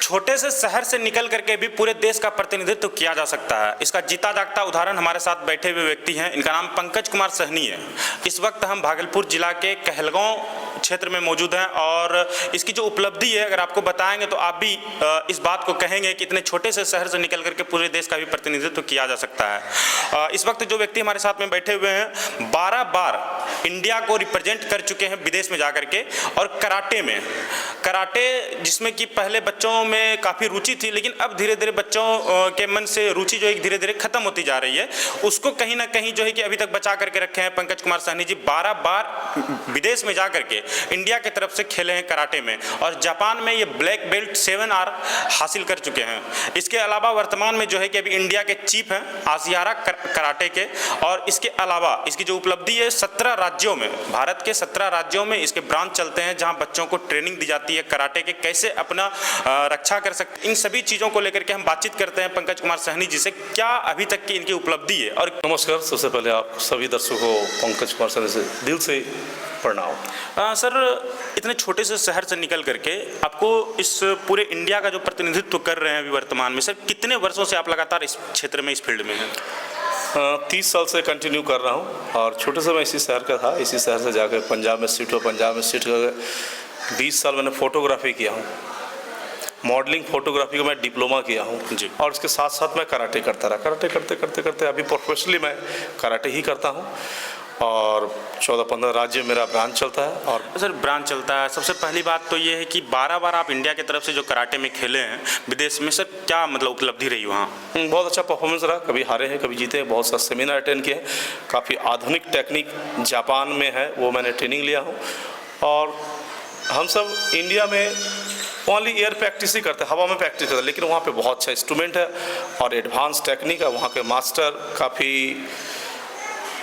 छोटे से शहर से निकल करके भी पूरे देश का प्रतिनिधित्व किया जा सकता है। इसका जीता जागता उदाहरण हमारे साथ बैठे हुए व्यक्ति हैं। इनका नाम पंकज कुमार सहनी है। इस वक्त हम भागलपुर जिला के कहलगांव क्षेत्र में मौजूद हैं और इसकी जो उपलब्धि है अगर आपको बताएंगे तो आप भी इस बात को कहेंगे कि इतने छोटे से शहर से निकल करके पूरे देश का भी प्रतिनिधित्व किया जा सकता है। इस वक्त जो व्यक्ति हमारे साथ में बैठे हुए हैं 12 बार इंडिया को रिप्रेजेंट कर चुके हैं विदेश में जाकर के, और कराटे जिसमें कि पहले बच्चों में काफ़ी रुचि थी, लेकिन अब धीरे धीरे बच्चों के मन से रुचि जो है धीरे धीरे खत्म होती जा रही है। उसको कहीं ना कहीं जो है कि अभी तक बचा करके रखे हैं पंकज कुमार सहनी जी। 12 बार विदेश में जा करके इंडिया की तरफ से खेले हैं कराटे में, और जापान में ये ब्लैक बेल्ट 7R हासिल कर चुके हैं। इसके अलावा वर्तमान में जो है कि अभी इंडिया के चीफ हैं आशियारा कराटे के, और इसके अलावा इसकी जो उपलब्धि है 17 राज्यों में, भारत के 17 राज्यों में इसके ब्रांच चलते हैं जहां बच्चों को ट्रेनिंग दी जाती है कराटे के, कैसे अपना रक्षा कर सकते। इन सभी चीज़ों को लेकर के हम बातचीत करते हैं पंकज कुमार सहनी जी से, क्या अभी तक की इनकी उपलब्धि है। और नमस्कार, सबसे पहले आप सभी दर्शकों को पंकज कुमार सहनी से दिल से प्रणाम। सर, इतने छोटे से शहर से निकल करके आपको इस पूरे इंडिया का जो प्रतिनिधित्व कर रहे हैं अभी वर्तमान में, सर कितने वर्षों से आप लगातार इस क्षेत्र में, इस फील्ड में हैं? 30 साल से कंटिन्यू कर रहा हूँ, और छोटे से मैं इसी शहर का था। इसी शहर से जाकर पंजाब में शिफ्ट हुआ। पंजाब में शिफ्ट कर 20 साल मैंने फ़ोटोग्राफी किया हूँ, मॉडलिंग फोटोग्राफी का मैं डिप्लोमा किया हूँ जी, और उसके साथ साथ मैं कराटे करता रहा। कराटे करते अभी प्रोफेशनली मैं कराटे ही करता हूँ, और 14-15 राज्य मेरा ब्रांच चलता है। और सर ब्रांच चलता है, सबसे पहली बात तो ये है कि 12 बार आप इंडिया की तरफ से जो कराटे में खेले हैं विदेश में, सर क्या मतलब उपलब्धि रही वहाँ? बहुत अच्छा परफॉर्मेंस रहा। कभी हारे हैं, कभी जीते हैं। बहुत सा सेमिनार अटेंड किए हैं। काफ़ी आधुनिक टेक्निक जापान में है, वो मैंने ट्रेनिंग लिया हूँ। और हम सब इंडिया में ओनली एयर प्रैक्टिस ही करते हैं, हवा में प्रैक्टिस करते हैं, लेकिन वहाँ पे बहुत अच्छा इंस्ट्रूमेंट है और एडवांस टेक्निक है। वहाँ के मास्टर काफ़ी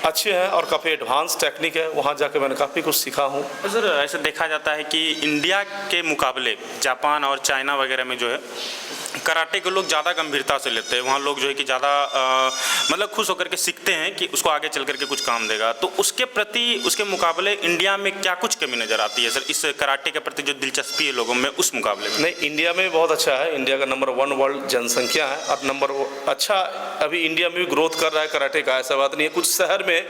अच्छे हैं और काफ़ी एडवांस टेक्निक है। वहाँ जाके मैंने काफ़ी कुछ सीखा हूँ। सर ऐसे देखा जाता है कि इंडिया के मुकाबले जापान और चाइना वगैरह में जो है कराटे को लोग ज़्यादा गंभीरता से लेते हैं। वहाँ लोग जो है कि ज़्यादा मतलब खुश होकर के सीखते हैं कि उसको आगे चल करके कुछ काम देगा। तो उसके प्रति, उसके मुकाबले इंडिया में क्या कुछ कमी नज़र आती है सर, इस कराटे के प्रति जो दिलचस्पी है लोगों में उस मुकाबले में? नहीं, इंडिया में बहुत अच्छा है। इंडिया का नंबर 1 वर्ल्ड जनसंख्या है, और नंबर अच्छा अभी इंडिया में भी ग्रोथ कर रहा है कराटे का। ऐसा बात नहीं है, कुछ शहर में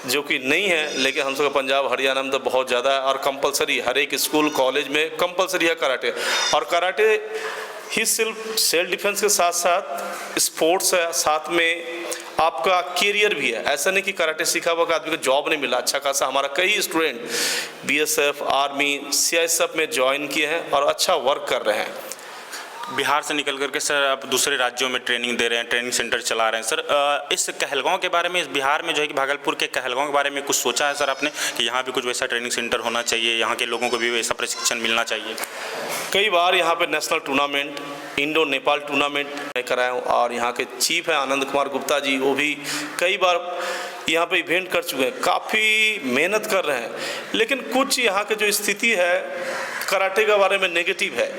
जो कि नहीं है, लेकिन हम सबका पंजाब हरियाणा में तो बहुत ज़्यादा है, और कंपलसरी हर एक स्कूल कॉलेज में कंपलसरी है कराटे। और कराटे ही सिर्फ सेल्फ डिफेंस के साथ साथ स्पोर्ट्स है, साथ में आपका करियर भी है। ऐसा नहीं कि कराटे सीखा हुआ आदमी को जॉब नहीं मिला। अच्छा खासा हमारा कई स्टूडेंट BSF, आर्मी, CISF में ज्वाइन किए हैं और अच्छा वर्क कर रहे हैं। बिहार से निकल करके सर आप दूसरे राज्यों में ट्रेनिंग दे रहे हैं, ट्रेनिंग सेंटर चला रहे हैं। सर इस कहलगांव के बारे में, इस बिहार में जो है कि भागलपुर के कहलगांव के बारे में कुछ सोचा है सर आपने कि यहाँ भी कुछ वैसा ट्रेनिंग सेंटर होना चाहिए, यहाँ के लोगों को भी वैसा प्रशिक्षण मिलना चाहिए? कई बार यहाँ पे national tournament, Indo Nepal tournament मैं कराया हूँ, और यहाँ के चीफ हैं आनंद कुमार गुप्ता जी, वो भी कई बार यहाँ पे इवेंट कर चुके हैं। काफ़ी मेहनत कर रहे हैं, लेकिन कुछ यहाँ के जो स्थिति है कराटे के बारे में नेगेटिव है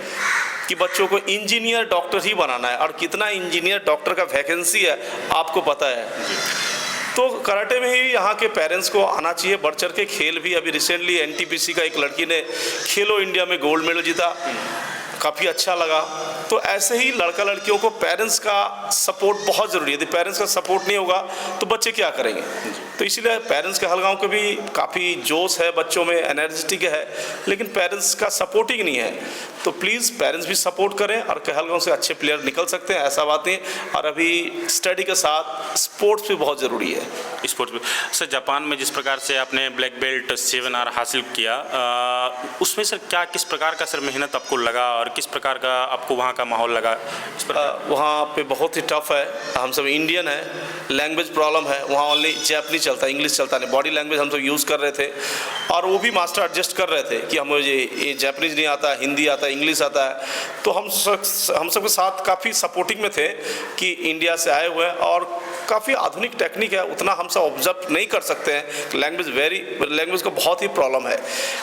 कि बच्चों को इंजीनियर डॉक्टर ही बनाना है, और कितना इंजीनियर डॉक्टर का वैकेंसी है आपको पता है। तो कराटे में ही यहाँ के पेरेंट्स को आना चाहिए, बढ़ चढ़ के। खेल भी अभी रिसेंटली NTPC का एक लड़की ने खेलो इंडिया में गोल्ड मेडल जीता, काफ़ी अच्छा लगा। तो ऐसे ही लड़का लड़कियों को पेरेंट्स का सपोर्ट बहुत ज़रूरी है। यदि पेरेंट्स का सपोर्ट नहीं होगा तो बच्चे क्या करेंगे? तो इसीलिए पेरेंट्स के कहलगांव के भी काफ़ी जोश है, बच्चों में एनर्जेटिक है, लेकिन पेरेंट्स का सपोर्टिंग नहीं है। तो प्लीज़ पेरेंट्स भी सपोर्ट करें, और कहलगांव से अच्छे प्लेयर निकल सकते हैं, ऐसा बात नहीं। और अभी स्टडी के साथ स्पोर्ट्स भी बहुत ज़रूरी है। स्पोर्ट्स भी सर, जापान में जिस प्रकार से आपने ब्लैक बेल्ट 7R हासिल किया, उसमें सर क्या, किस प्रकार का सर मेहनत आपको लगा, और किस प्रकार का आपको वहाँ का माहौल लगा? वहाँ पे बहुत ही टफ है। हम सब इंडियन है, लैंग्वेज प्रॉब्लम है। वहाँ ओनली जापानीज चलता है, इंग्लिश चलता नहीं। बॉडी लैंग्वेज हम सब यूज़ कर रहे थे, और वो भी मास्टर एडजस्ट कर रहे थे कि हमें ये जापानीज नहीं आता, हिंदी आता है, इंग्लिश आता है। तो हम सब के साथ काफ़ी सपोर्टिंग में थे कि इंडिया से आए हुए हैं, और काफ़ी आधुनिक टेक्निक है, उतना हम सब ऑब्जर्व नहीं कर सकते हैं। लैंग्वेज का बहुत ही प्रॉब्लम है,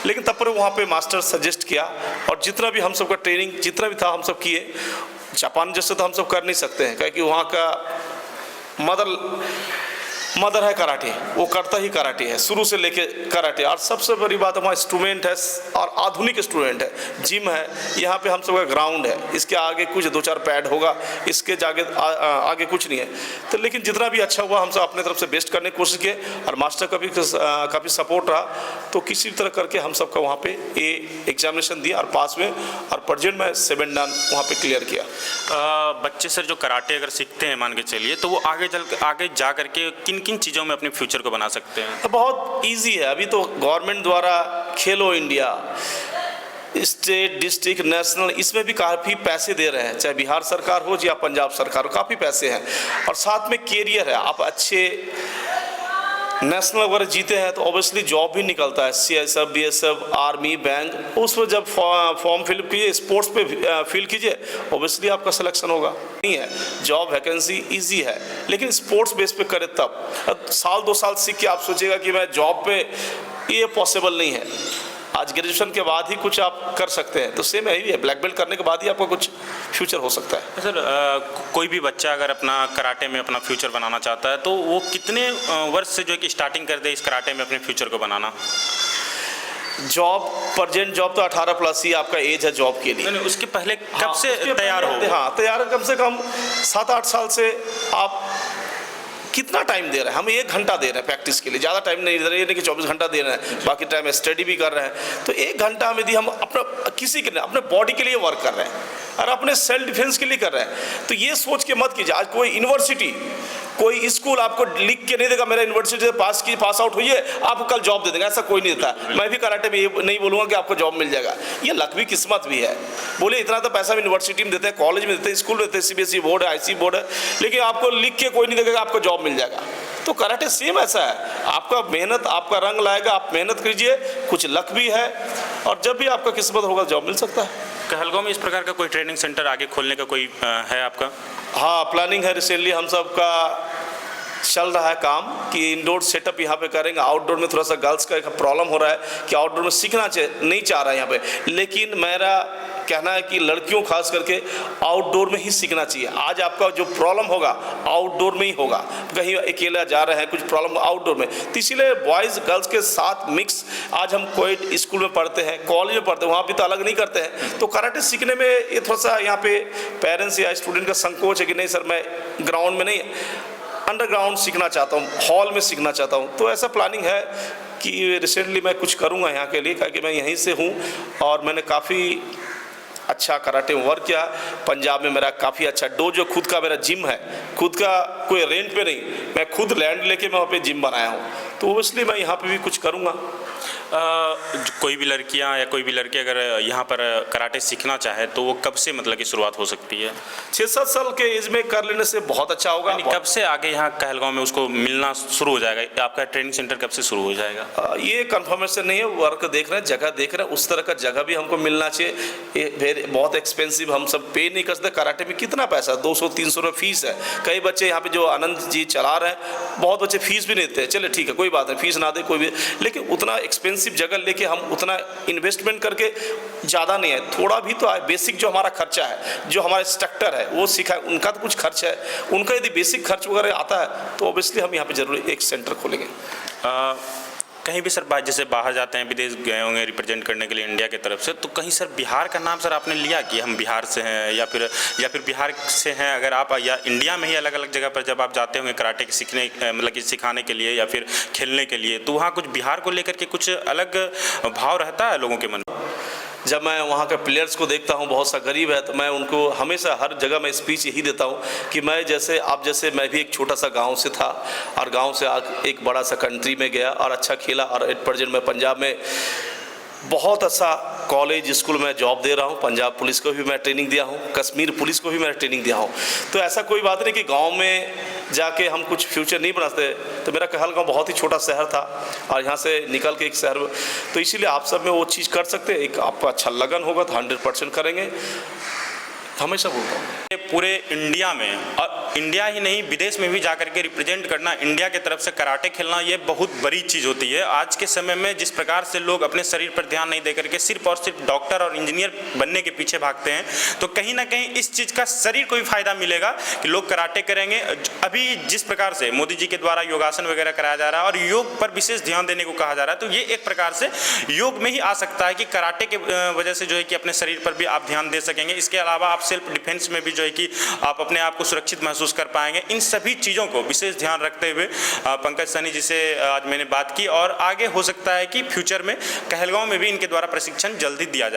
लेकिन तब पर वहाँ पे मास्टर सजेस्ट किया, और जितना भी हम सब का ट्रेनिंग जितना भी था हम सब किए। जापान जैसे तो हम सब कर नहीं सकते हैं, क्योंकि वहाँ का मदर मदर है कराटे, वो करता ही कराटे है शुरू से लेके कराटे। और सबसे बड़ी बात हमारा इंस्ट्रूमेंट है और आधुनिक इंस्ट्रूमेंट है, जिम है, यहाँ पे हम सब का ग्राउंड है, इसके आगे कुछ 2-4 पैड होगा, इसके आगे कुछ नहीं है। तो लेकिन जितना भी अच्छा हुआ हम सब अपने तरफ से बेस्ट करने की कोशिश किए और मास्टर का भी काफ़ी सपोर्ट रहा, तो किसी भी तरह करके हम सबका वहाँ पे ये एग्जामिनेशन दिया और पास में, और प्रेजेंट में 7 डान वहाँ पे क्लियर किया। बच्चे सर जो कराटे अगर सीखते हैं मान के चलिए, तो वो आगे जा करके किन किन चीज़ों में अपने फ्यूचर को बना सकते हैं? बहुत इजी है। अभी तो गवर्नमेंट द्वारा खेलो इंडिया, स्टेट, डिस्ट्रिक्ट, नेशनल, इसमें भी काफ़ी पैसे दे रहे हैं, चाहे बिहार सरकार हो या पंजाब सरकार हो, काफ़ी पैसे हैं। और साथ में कैरियर है, आप अच्छे नेशनल वगैरह जीते हैं तो ऑब्वियसली जॉब भी निकलता है, CSF, BSF, आर्मी, बैंक, उसमें जब फॉर्म फिलअप कीजिए, स्पोर्ट्स पे फिल कीजिए, ऑब्वियसली आपका सिलेक्शन होगा। नहीं है, जॉब वैकेंसी इजी है, लेकिन स्पोर्ट्स बेस पे करें तब। साल 2 साल सीख के आप सोचिएगा कि मैं जॉब पे, ये पॉसिबल नहीं है। आज ग्रेजुएशन के बाद ही कुछ आप कर सकते हैं, तो सेम यही है, ब्लैक बेल्ट करने के बाद ही आपका कुछ फ्यूचर हो सकता है। सर कोई भी बच्चा अगर अपना कराटे में अपना फ्यूचर बनाना चाहता है, तो वो कितने वर्ष से जो है कि स्टार्टिंग कर दे इस कराटे में अपने फ्यूचर को बनाना? जॉब, प्रेजेंट जॉब तो 18+ ही आपका एज है जॉब के लिए। नहीं, उसके पहले कब से तैयार हो? हाँ, तैयार कम से कम 7-8 साल से। आप कितना टाइम दे रहे हैं? हम 1 घंटा दे रहे हैं प्रैक्टिस के लिए, ज़्यादा टाइम नहीं दे रहे, ये नहीं कि 24 घंटा दे रहे हैं, बाकी टाइम स्टडी भी कर रहे हैं। तो 1 घंटा में यदि हम अपना किसी के लिए, अपने बॉडी के लिए वर्क कर रहे हैं और अपने सेल्फ डिफेंस के लिए कर रहे हैं, तो ये सोच के मत कीजिए आज कोई यूनिवर्सिटी, कोई स्कूल आपको लिख के नहीं देगा मेरा यूनिवर्सिटी से पास आउट हुई है, आपको कल जॉब दे देंगे, ऐसा कोई नहीं देता। मैं भी कराटे में ये नहीं बोलूँगा कि आपको जॉब मिल जाएगा, ये लक भी किस्मत भी है। बोले इतना तो पैसा भी यूनिवर्सिटी में देते हैं, कॉलेज में देते हैं, स्कूल में देते हैं, CBSE बोर्ड है, IC बोर्ड है, लेकिन आपको लिख के कोई नहीं देगा आपको जॉब मिल जाएगा। तो कराटे सेम ऐसा है, आपका मेहनत आपका रंग लाएगा, आप मेहनत कीजिए, कुछ लक भी है, और जब भी आपका किस्मत होगा जॉब मिल सकता है। कहलगांव में इस प्रकार का कोई ट्रेनिंग सेंटर आगे खोलने का कोई है आपका? हाँ, प्लानिंग है। रिसेंटली हम सब का चल रहा है काम कि इंडोर सेटअप यहाँ पे करेंगे। आउटडोर में थोड़ा सा गर्ल्स का एक प्रॉब्लम हो रहा है कि आउटडोर में सीखना नहीं चाह रहा है यहाँ पे, लेकिन मेरा कहना है कि लड़कियों खास करके आउटडोर में ही सीखना चाहिए। आज आपका जो प्रॉब्लम होगा आउटडोर में ही होगा, कहीं अकेला जा रहे हैं कुछ प्रॉब्लम आउटडोर में, तो इसीलिए बॉयज़ गर्ल्स के साथ मिक्स। आज हम कोई स्कूल में पढ़ते हैं, कॉलेज में पढ़ते हैं, वहाँ भी तो अलग नहीं करते हैं। तो कराटे सीखने में ये थोड़ा सा यहाँ पे पेरेंट्स या स्टूडेंट का संकोच है कि नहीं सर मैं ग्राउंड में नहीं, अंडरग्राउंड सीखना चाहता हूँ, हॉल में सीखना चाहता हूँ। तो ऐसा प्लानिंग है कि रिसेंटली मैं कुछ करूँगा यहाँ के लिए, क्योंकि मैं यहीं से हूँ और मैंने काफ़ी अच्छा कराटे में वर्क किया। पंजाब में मेरा काफ़ी अच्छा डोजो, खुद का मेरा जिम है, खुद का, कोई रेंट पे नहीं, मैं खुद लैंड लेके मैं वहाँ पे जिम बनाया हूँ। तो इसलिए मैं यहाँ पे भी कुछ करूँगा। कोई भी लड़कियां या कोई भी लड़के अगर यहाँ पर कराटे सीखना चाहे तो वो कब से मतलब की शुरुआत हो सकती है? 6-7 साल के एज में कर लेने से बहुत अच्छा होगा। कब से आगे यहाँ कहलगांव में उसको मिलना शुरू हो जाएगा? आपका ट्रेनिंग सेंटर कब से शुरू हो जाएगा? ये कंफर्मेशन नहीं है, वर्क देख रहे हैं, जगह देख रहे हैं, उस तरह का जगह भी हमको मिलना चाहिए। बहुत एक्सपेंसिव हम सब पे नहीं कर सकते। कराटे में कितना पैसा, 200-300 रुपये फीस है। कई बच्चे यहाँ पे जो आनंद जी चला रहे हैं, बहुत बच्चे फीस भी नहीं देते। चले ठीक है, कोई बात नहीं, फीस ना दे कोई भी, लेकिन उतना एक्सपेंसिव जगह लेके हम उतना इन्वेस्टमेंट करके ज़्यादा नहीं है, थोड़ा भी तो है। बेसिक जो हमारा खर्चा है, जो हमारा इंस्ट्रक्टर है वो सिखाए, उनका तो कुछ खर्च है, उनका यदि बेसिक खर्च वगैरह आता है तो ऑब्वियसली हम यहाँ पे जरूर एक सेंटर खोलेंगे। कहीं भी सर जैसे बाहर जाते हैं, विदेश गए होंगे रिप्रेजेंट करने के लिए इंडिया की तरफ से, तो कहीं सर बिहार का नाम सर आपने लिया कि हम बिहार से हैं, या फिर बिहार से हैं अगर आप, या इंडिया में ही अलग अलग जगह पर जब आप जाते होंगे कराटे सीखने मतलब कि सिखाने के लिए या फिर खेलने के लिए, तो वहाँ कुछ बिहार को लेकर के कुछ अलग भाव रहता है लोगों के मन में? जब मैं वहाँ के प्लेयर्स को देखता हूँ, बहुत सा गरीब है, तो मैं उनको हमेशा हर जगह मैं स्पीच यही देता हूँ कि मैं जैसे आप जैसे मैं भी एक छोटा सा गांव से था और गांव से एक बड़ा सा कंट्री में गया और अच्छा खेला, और एट प्रेजेंट मैं पंजाब में बहुत अच्छा कॉलेज स्कूल में जॉब दे रहा हूँ। पंजाब पुलिस को भी मैं ट्रेनिंग दिया हूँ, कश्मीर पुलिस को भी मैं ट्रेनिंग दिया हूँ। तो ऐसा कोई बात नहीं कि गांव में जाके हम कुछ फ्यूचर नहीं बना सकते। तो मेरा कहलगांव बहुत ही छोटा शहर था और यहाँ से निकल के एक शहर, तो इसीलिए आप सब में वो चीज़ कर सकते हैं। एक आपका अच्छा लगन होगा तो 100% करेंगे, हमेशा बोलता हूँ। पूरे इंडिया में इंडिया ही नहीं विदेश में भी जाकर के रिप्रेजेंट करना, इंडिया की तरफ से कराटे खेलना, ये बहुत बड़ी चीज़ होती है। आज के समय में जिस प्रकार से लोग अपने शरीर पर ध्यान नहीं देकर के सिर्फ और सिर्फ डॉक्टर और इंजीनियर बनने के पीछे भागते हैं, तो कहीं ना कहीं इस चीज़ का शरीर को भी फायदा मिलेगा कि लोग कराटे करेंगे। अभी जिस प्रकार से मोदी जी के द्वारा योगासन वगैरह कराया जा रहा है और योग पर विशेष ध्यान देने को कहा जा रहा है, तो ये एक प्रकार से योग में ही आ सकता है कि कराटे के वजह से जो है कि अपने शरीर पर भी आप ध्यान दे सकेंगे। इसके अलावा आप सेल्फ डिफेंस में भी जो है कि आप अपने आप को सुरक्षित महसूस कर पाएंगे। इन सभी चीज़ों को विशेष ध्यान रखते हुए पंकज सहनी जी से आज मैंने बात की और आगे हो सकता है कि फ्यूचर में कहलगांव में भी इनके द्वारा प्रशिक्षण जल्दी दिया जाए।